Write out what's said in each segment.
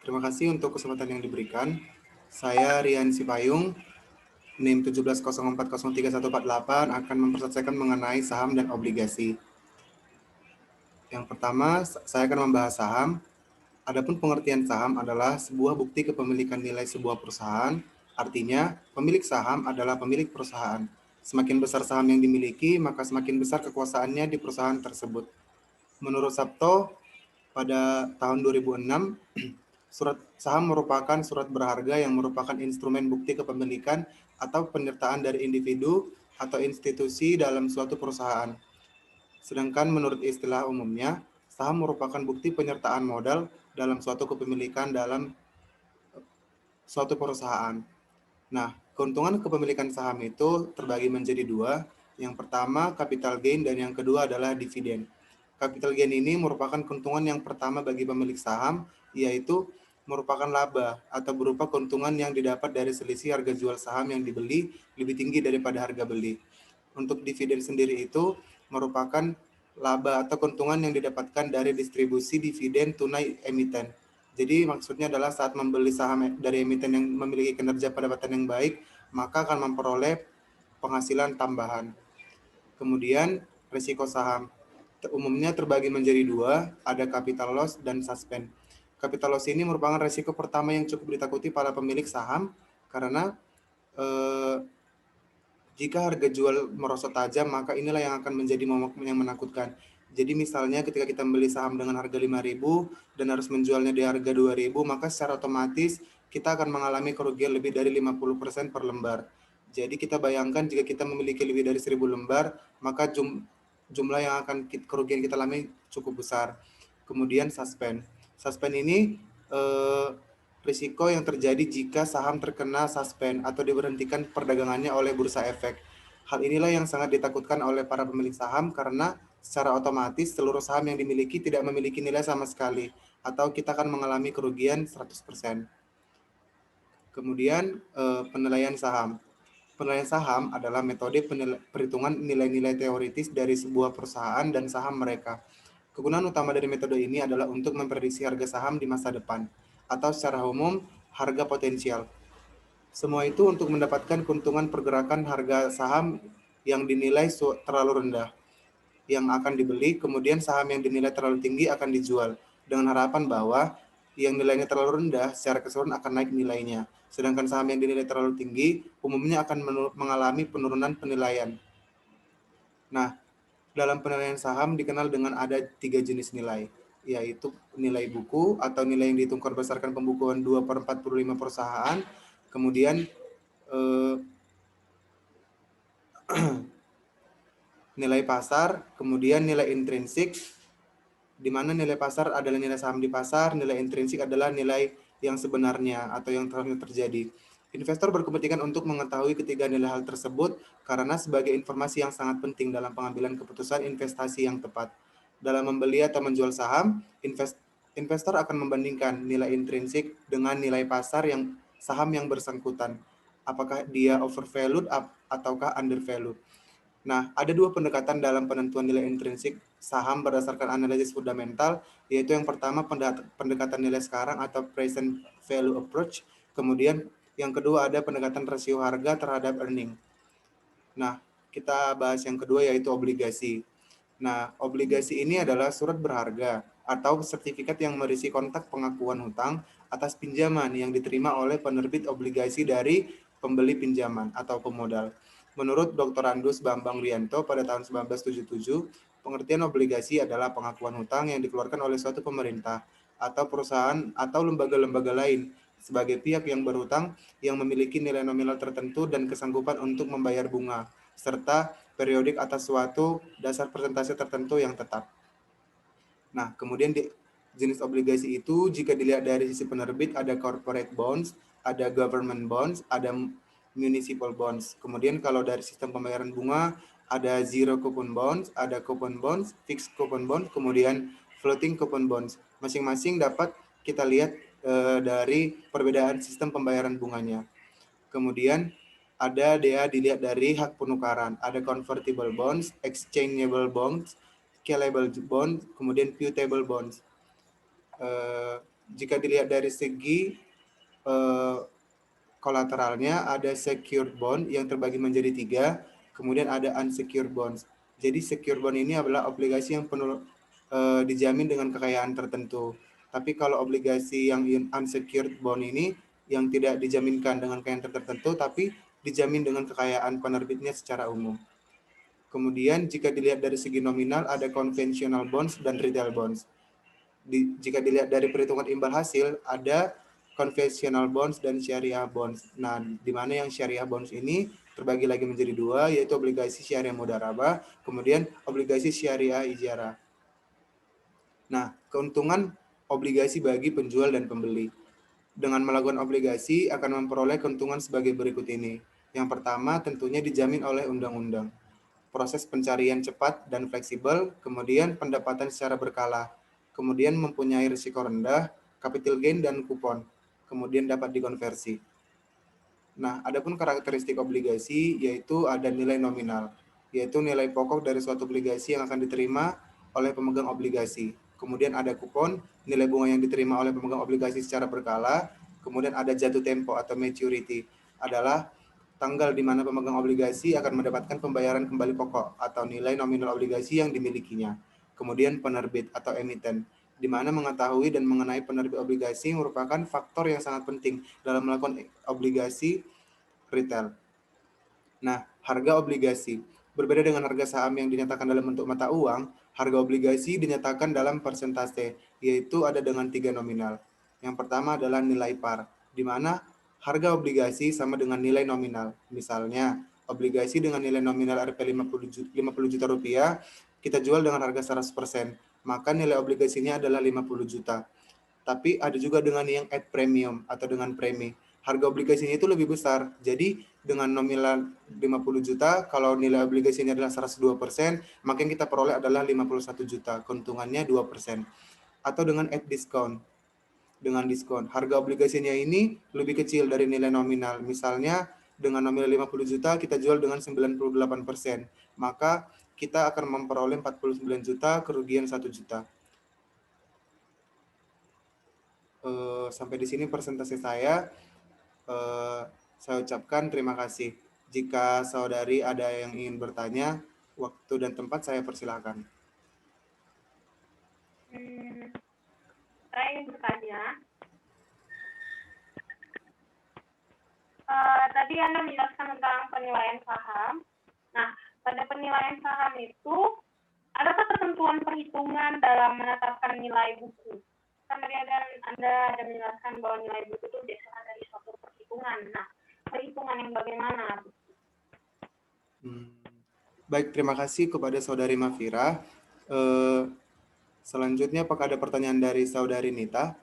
Terima kasih untuk kesempatan yang diberikan. Saya Rian Sipayung, NIM 17040348 akan memperselesaikan mengenai saham dan obligasi. Yang pertama, saya akan membahas saham. Adapun pengertian saham adalah sebuah bukti kepemilikan nilai sebuah perusahaan. Artinya, pemilik saham adalah pemilik perusahaan. Semakin besar saham yang dimiliki, maka semakin besar kekuasaannya di perusahaan tersebut. Menurut Sabto, pada tahun 2006, surat saham merupakan surat berharga yang merupakan instrumen bukti kepemilikan atau penyertaan dari individu atau institusi dalam suatu perusahaan. Sedangkan menurut istilah umumnya, saham merupakan bukti penyertaan modal dalam suatu kepemilikan dalam suatu perusahaan. Nah, keuntungan kepemilikan saham itu terbagi menjadi dua. Yang pertama, capital gain, dan yang kedua adalah dividen. Capital gain ini merupakan keuntungan yang pertama bagi pemilik saham, yaitu merupakan laba atau berupa keuntungan yang didapat dari selisih harga jual saham yang dibeli lebih tinggi daripada harga beli. Untuk dividen sendiri itu merupakan laba atau keuntungan yang didapatkan dari distribusi dividen tunai emiten. Jadi maksudnya adalah saat membeli saham dari emiten yang memiliki kinerja pendapatan yang baik, maka akan memperoleh penghasilan tambahan. Kemudian risiko saham umumnya terbagi menjadi dua, ada capital loss dan suspend. Capital loss ini merupakan risiko pertama yang cukup ditakuti para pemilik saham karena jika harga jual merosot tajam, maka inilah yang akan menjadi momok yang menakutkan. Jadi misalnya ketika kita membeli saham dengan harga 5.000 dan harus menjualnya di harga 2.000, maka secara otomatis kita akan mengalami kerugian lebih dari 50% per lembar. Jadi kita bayangkan jika kita memiliki lebih dari 1.000 lembar, maka jumlah yang akan kerugian kita alami cukup besar. Kemudian suspend. Suspend ini risiko yang terjadi jika saham terkena suspend atau diberhentikan perdagangannya oleh bursa efek. Hal inilah yang sangat ditakutkan oleh para pemilik saham karena secara otomatis seluruh saham yang dimiliki tidak memiliki nilai sama sekali atau kita akan mengalami kerugian 100%. Kemudian penilaian saham. Penilaian saham adalah metode perhitungan nilai-nilai teoritis dari sebuah perusahaan dan saham mereka. Kegunaan utama dari metode ini adalah untuk memprediksi harga saham di masa depan, atau secara umum, harga potensial. Semua itu untuk mendapatkan keuntungan pergerakan harga saham yang dinilai terlalu rendah, yang akan dibeli, kemudian saham yang dinilai terlalu tinggi akan dijual, dengan harapan bahwa yang nilainya terlalu rendah secara keseluruhan akan naik nilainya. Sedangkan saham yang dinilai terlalu tinggi umumnya akan mengalami penurunan penilaian. Nah, dalam penilaian saham dikenal dengan ada 3 jenis nilai, yaitu nilai buku atau nilai yang dihitungkan berdasarkan pembukuan 2/45 perusahaan, kemudian nilai pasar, kemudian nilai intrinsik, di mana nilai pasar adalah nilai saham di pasar, nilai intrinsik adalah nilai yang sebenarnya atau yang terjadi. Investor berkepentingan untuk mengetahui ketiga nilai hal tersebut karena sebagai informasi yang sangat penting dalam pengambilan keputusan investasi yang tepat. Dalam membeli atau menjual saham, investor akan membandingkan nilai intrinsik dengan nilai pasar yang saham yang bersangkutan. Apakah dia overvalued ataukah undervalued. Nah, ada dua pendekatan dalam penentuan nilai intrinsik saham berdasarkan analisis fundamental, yaitu yang pertama pendekatan nilai sekarang atau present value approach, kemudian yang kedua ada pendekatan rasio harga terhadap earning. Nah, kita bahas yang kedua yaitu obligasi. Nah, obligasi ini adalah surat berharga atau sertifikat yang berisi kontak pengakuan hutang atas pinjaman yang diterima oleh penerbit obligasi dari pembeli pinjaman atau pemodal. Menurut Dr. Andus Bambang Rianto pada tahun 1977, pengertian obligasi adalah pengakuan hutang yang dikeluarkan oleh suatu pemerintah atau perusahaan atau lembaga-lembaga lain sebagai pihak yang berhutang yang memiliki nilai nominal tertentu dan kesanggupan untuk membayar bunga, serta periodik atas suatu dasar persentase tertentu yang tetap. Nah, kemudian di jenis obligasi itu jika dilihat dari sisi penerbit ada corporate bonds, ada government bonds, ada municipal bonds. Kemudian kalau dari sistem pembayaran bunga ada zero coupon bonds, ada coupon bonds, fixed coupon bonds, kemudian floating coupon bonds. Masing-masing dapat kita lihat dari perbedaan sistem pembayaran bunganya. Kemudian ada dia dilihat dari hak penukaran, ada convertible bonds, exchangeable bonds, scalable bonds, kemudian putable bonds. jika dilihat dari segi kolateralnya, ada secured bond yang terbagi menjadi 3, kemudian ada unsecured bonds. Jadi secured bond ini adalah obligasi yang penuh dijamin dengan kekayaan tertentu. Tapi kalau obligasi yang unsecured bond ini yang tidak dijaminkan dengan kekayaan tertentu, tapi dijamin dengan kekayaan penerbitnya secara umum. Kemudian jika dilihat dari segi nominal, ada conventional bonds dan retail bonds. Jika dilihat dari perhitungan imbal hasil, ada conventional bonds dan syariah bonds. Nah, di mana yang syariah bonds ini terbagi lagi menjadi 2, yaitu obligasi syariah mudharabah, kemudian obligasi syariah ijarah. Nah, keuntungan obligasi bagi penjual dan pembeli. Dengan melakukan obligasi akan memperoleh keuntungan sebagai berikut ini. Yang pertama, tentunya dijamin oleh undang-undang. Proses pencarian cepat dan fleksibel, kemudian pendapatan secara berkala, kemudian mempunyai risiko rendah, capital gain dan kupon, kemudian dapat dikonversi. Nah, adapun karakteristik obligasi yaitu ada nilai nominal, yaitu nilai pokok dari suatu obligasi yang akan diterima oleh pemegang obligasi. Kemudian ada kupon, nilai bunga yang diterima oleh pemegang obligasi secara berkala. Kemudian ada jatuh tempo atau maturity, adalah tanggal di mana pemegang obligasi akan mendapatkan pembayaran kembali pokok atau nilai nominal obligasi yang dimilikinya. Kemudian penerbit atau emiten, di mana mengetahui dan mengenai penerbit obligasi merupakan faktor yang sangat penting dalam melakukan obligasi retail. Nah, harga obligasi. Berbeda dengan harga saham yang dinyatakan dalam bentuk mata uang, harga obligasi dinyatakan dalam persentase, yaitu ada dengan 3 nominal. Yang pertama adalah nilai par, di mana harga obligasi sama dengan nilai nominal. Misalnya, obligasi dengan nilai nominal Rp 50 juta rupiah, kita jual dengan harga 100%, maka nilai obligasinya adalah 50 juta. Tapi ada juga dengan yang at premium atau dengan premi. Harga obligasinya itu lebih besar. Jadi dengan nominal 50 juta, kalau nilai obligasinya adalah 102%, maka yang kita peroleh adalah 51 juta. Keuntungannya 2%. Atau dengan at discount. Dengan diskon. Harga obligasinya ini lebih kecil dari nilai nominal. Misalnya dengan nominal 50 juta, kita jual dengan 98%. Maka kita akan memperoleh 49 juta, kerugian 1 juta. Sampai di sini presentasi saya. Saya ucapkan terima kasih. Jika saudari ada yang ingin bertanya, waktu dan tempat saya persilahkan. Saya ingin bertanya. Tadi Anda menjelaskan tentang penilaian saham. Nah, pada penilaian saham itu, adakah ketentuan perhitungan dalam menetapkan nilai buku? Kan tadi Anda ada menjelaskan bahwa nilai buku itu biasanya dari suatu perhitungan. Nah, perhitungan yang bagaimana? Baik, terima kasih kepada saudari Mafira. Selanjutnya, apakah ada pertanyaan dari saudari Nita?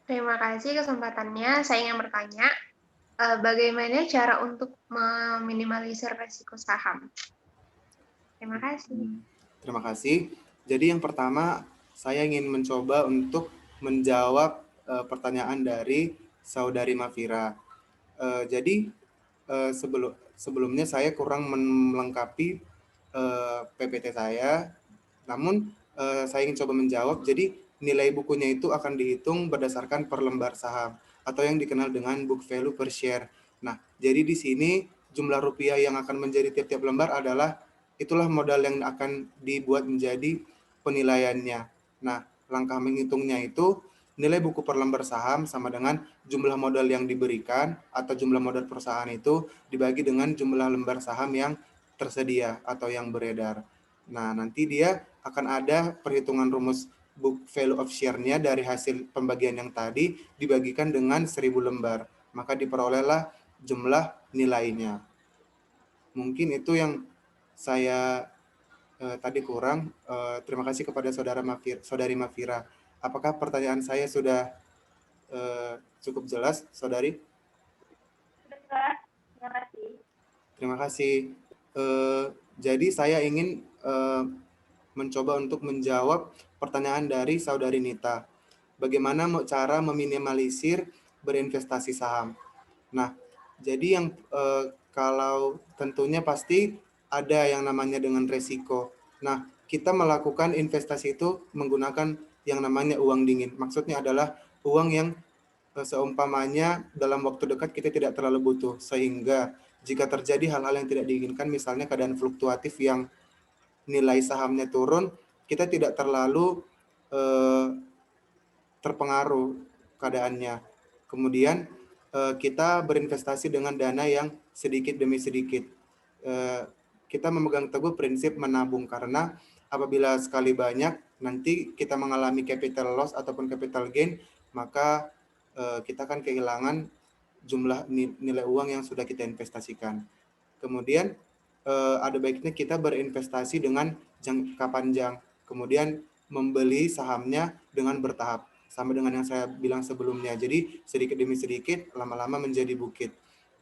Terima kasih kesempatannya. Saya ingin bertanya, bagaimana cara untuk meminimalisir resiko saham? Terima kasih. Terima kasih. Jadi yang pertama, saya ingin mencoba untuk menjawab pertanyaan dari saudari Mafira. Jadi sebelumnya saya kurang melengkapi PPT saya, namun saya ingin coba menjawab. Jadi nilai bukunya itu akan dihitung berdasarkan per lembar saham atau yang dikenal dengan book value per share. Nah, jadi di sini jumlah rupiah yang akan menjadi tiap-tiap lembar adalah itulah modal yang akan dibuat menjadi penilaiannya. Nah, langkah menghitungnya itu nilai buku per lembar saham sama dengan jumlah modal yang diberikan atau jumlah modal perusahaan itu dibagi dengan jumlah lembar saham yang tersedia atau yang beredar. Nah, nanti dia akan ada perhitungan rumus book value of share-nya dari hasil pembagian yang tadi dibagikan dengan 1000 lembar. Maka diperolehlah jumlah nilainya. Mungkin itu yang saya tadi kurang. Terima kasih kepada saudari Mafira. Apakah pertanyaan saya sudah cukup jelas, saudari? Sudah jelas. Terima kasih. Terima kasih. Jadi saya ingin mencoba untuk menjawab pertanyaan dari saudari Nita. Bagaimana cara meminimalisir berinvestasi saham? Nah, jadi yang kalau tentunya pasti ada yang namanya dengan resiko. Nah, kita melakukan investasi itu menggunakan yang namanya uang dingin. Maksudnya adalah uang yang seumpamanya dalam waktu dekat kita tidak terlalu butuh, sehingga jika terjadi hal-hal yang tidak diinginkan, misalnya keadaan fluktuatif yang nilai sahamnya turun, kita tidak terlalu terpengaruh keadaannya. Kemudian kita berinvestasi dengan dana yang sedikit demi sedikit. Kita memegang teguh prinsip menabung, karena apabila sekali banyak nanti kita mengalami capital loss ataupun capital gain, maka kita akan kehilangan jumlah nilai uang yang sudah kita investasikan. Kemudian ada baiknya kita berinvestasi dengan jangka panjang, kemudian membeli sahamnya dengan bertahap, sama dengan yang saya bilang sebelumnya. Jadi sedikit demi sedikit, lama-lama menjadi bukit.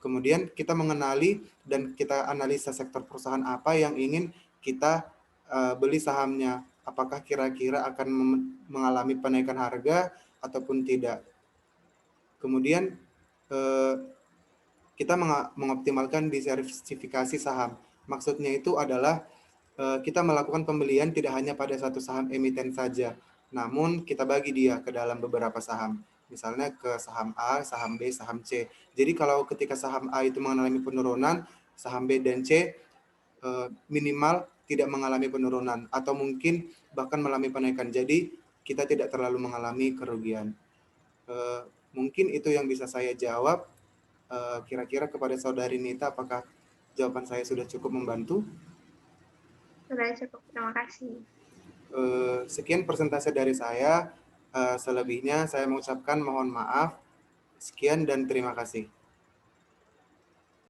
Kemudian kita mengenali dan kita analisa sektor perusahaan apa yang ingin kita beli sahamnya. Apakah kira-kira akan mengalami penaikan harga ataupun tidak. Kemudian kita mengoptimalkan diversifikasi saham. Maksudnya itu adalah kita melakukan pembelian tidak hanya pada satu saham emiten saja, namun kita bagi dia ke dalam beberapa saham. Misalnya ke saham A, saham B, saham C. Jadi kalau ketika saham A itu mengalami penurunan, saham B dan C minimal tidak mengalami penurunan atau mungkin bahkan mengalami penaikan. Jadi kita tidak terlalu mengalami kerugian. Mungkin itu yang bisa saya jawab. Kira-kira kepada Saudari Nita, apakah jawaban saya sudah cukup membantu? Sudah cukup, terima kasih. Sekian persentase dari saya. Selebihnya saya mengucapkan mohon maaf. Sekian dan terima kasih.